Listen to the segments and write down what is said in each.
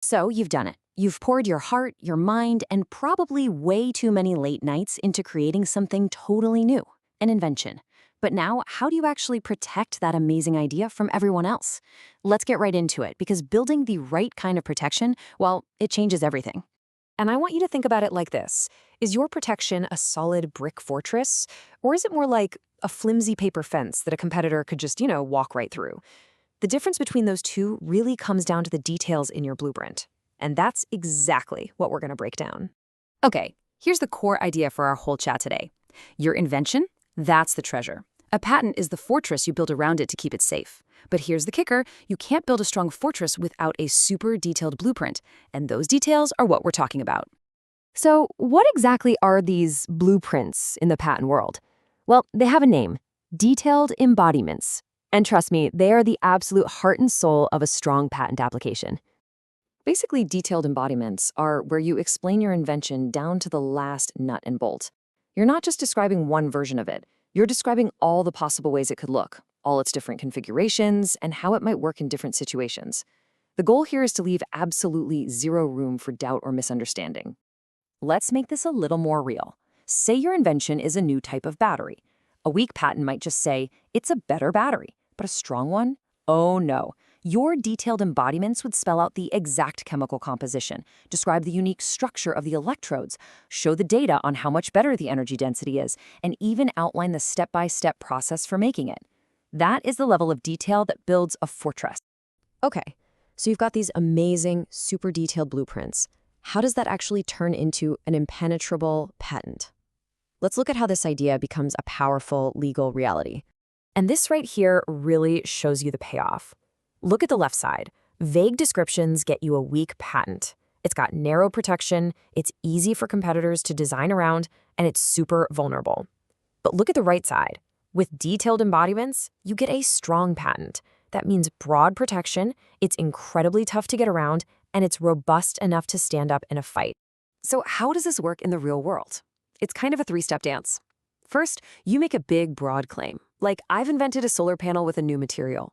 So you've done it. You've poured your heart, your mind, and probably way too many late nights into creating something totally new, an invention. But now, how do you actually protect that amazing idea from everyone else? Let's get right into it, because building the right kind of protection, well, it changes everything. And I want you to think about it like this. Is your protection a solid brick fortress? Or is it more like a flimsy paper fence that a competitor could just, walk right through? The difference between those two really comes down to the details in your blueprint. And that's exactly what we're going to break down. Okay, here's the core idea for our whole chat today. Your invention, that's the treasure. A patent is the fortress you build around it to keep it safe. But here's the kicker, you can't build a strong fortress without a super detailed blueprint, and those details are what we're talking about. So, what exactly are these blueprints in the patent world? Well, they have a name, detailed embodiments. And trust me, they are the absolute heart and soul of a strong patent application. Basically, detailed embodiments are where you explain your invention down to the last nut and bolt. You're not just describing one version of it, you're describing all the possible ways it could look, all its different configurations, and how it might work in different situations. The goal here is to leave absolutely zero room for doubt or misunderstanding. Let's make this a little more real. Say your invention is a new type of battery. A weak patent might just say, it's a better battery, but a strong one? Oh no. Your detailed embodiments would spell out the exact chemical composition, describe the unique structure of the electrodes, show the data on how much better the energy density is, and even outline the step-by-step process for making it. That is the level of detail that builds a fortress. Okay, so you've got these amazing, super detailed blueprints. How does that actually turn into an impenetrable patent? Let's look at how this idea becomes a powerful legal reality. And this right here really shows you the payoff. Look at the left side. Vague descriptions get you a weak patent. It's got narrow protection, it's easy for competitors to design around, and it's super vulnerable. But look at the right side. With detailed embodiments, you get a strong patent. That means broad protection, it's incredibly tough to get around, and it's robust enough to stand up in a fight. So how does this work in the real world? It's kind of a three-step dance. First, you make a big, broad claim, like I've invented a solar panel with a new material.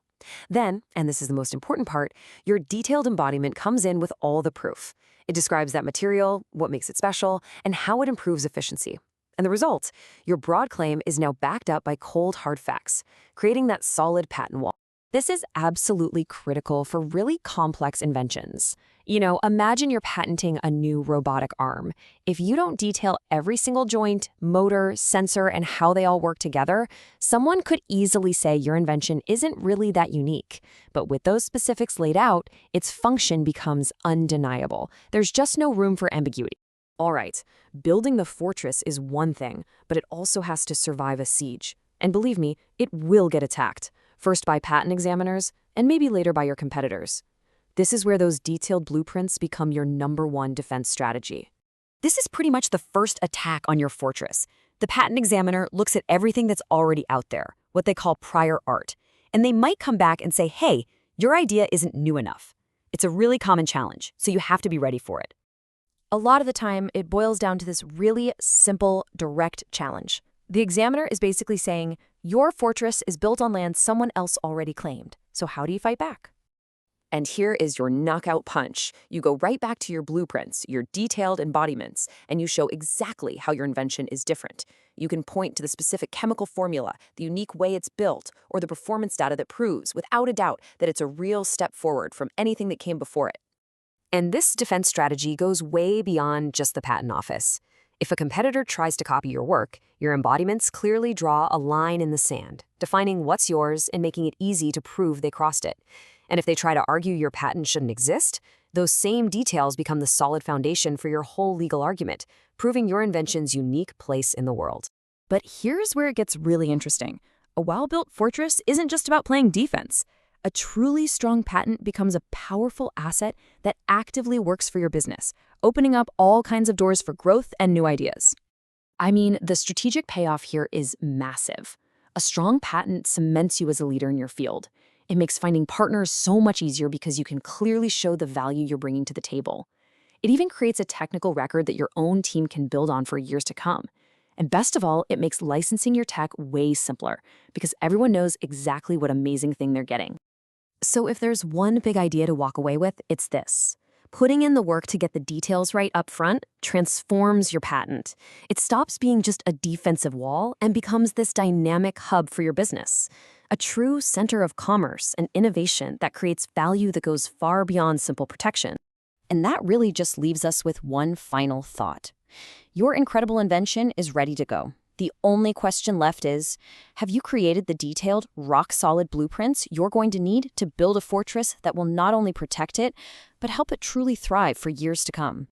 Then, and this is the most important part, your detailed embodiment comes in with all the proof. It describes that material, what makes it special, and how it improves efficiency. And the result, your broad claim is now backed up by cold, hard facts, creating that solid patent wall. This is absolutely critical for really complex inventions. Imagine you're patenting a new robotic arm. If you don't detail every single joint, motor, sensor, and how they all work together, someone could easily say your invention isn't really that unique. But with those specifics laid out, its function becomes undeniable. There's just no room for ambiguity. All right, building the fortress is one thing, but it also has to survive a siege. And believe me, it will get attacked. First by patent examiners, and maybe later by your competitors. This is where those detailed blueprints become your #1 defense strategy. This is pretty much the first attack on your fortress. The patent examiner looks at everything that's already out there, what they call prior art, and they might come back and say, hey, your idea isn't new enough. It's a really common challenge, so you have to be ready for it. A lot of the time, it boils down to this really simple, direct challenge. The examiner is basically saying, your fortress is built on land someone else already claimed, so how do you fight back? And here is your knockout punch. You go right back to your blueprints, your detailed embodiments, and you show exactly how your invention is different. You can point to the specific chemical formula, the unique way it's built, or the performance data that proves, without a doubt, that it's a real step forward from anything that came before it. And this defense strategy goes way beyond just the patent office. If a competitor tries to copy your work, your embodiments clearly draw a line in the sand, defining what's yours and making it easy to prove they crossed it. And if they try to argue your patent shouldn't exist, those same details become the solid foundation for your whole legal argument, proving your invention's unique place in the world. But here's where it gets really interesting. A well-built fortress isn't just about playing defense. A truly strong patent becomes a powerful asset that actively works for your business, opening up all kinds of doors for growth and new ideas. I mean, the strategic payoff here is massive. A strong patent cements you as a leader in your field. It makes finding partners so much easier because you can clearly show the value you're bringing to the table. It even creates a technical record that your own team can build on for years to come. And best of all, it makes licensing your tech way simpler because everyone knows exactly what amazing thing they're getting. So if there's one big idea to walk away with, it's this. Putting in the work to get the details right up front transforms your patent. It stops being just a defensive wall and becomes this dynamic hub for your business. A true center of commerce and innovation that creates value that goes far beyond simple protection. And that really just leaves us with one final thought. Your incredible invention is ready to go. The only question left is, have you created the detailed, rock-solid blueprints you're going to need to build a fortress that will not only protect it, but help it truly thrive for years to come?